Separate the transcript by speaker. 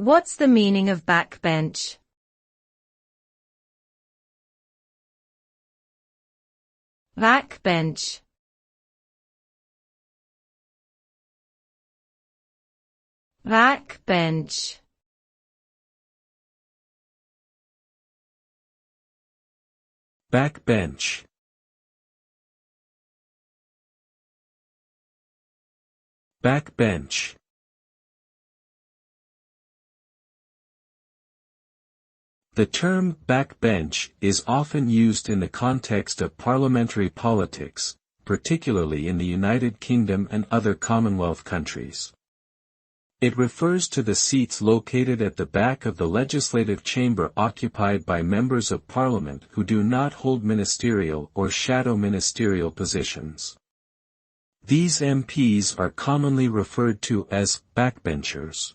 Speaker 1: What's the meaning of backbench? Backbench. Backbench.
Speaker 2: Backbench. Backbench. The term backbench is often used in the context of parliamentary politics, particularly in the United Kingdom and other Commonwealth countries. It refers to the seats located at the back of the legislative chamber occupied by members of parliament who do not hold ministerial or shadow ministerial positions. These MPs are commonly referred to as backbenchers.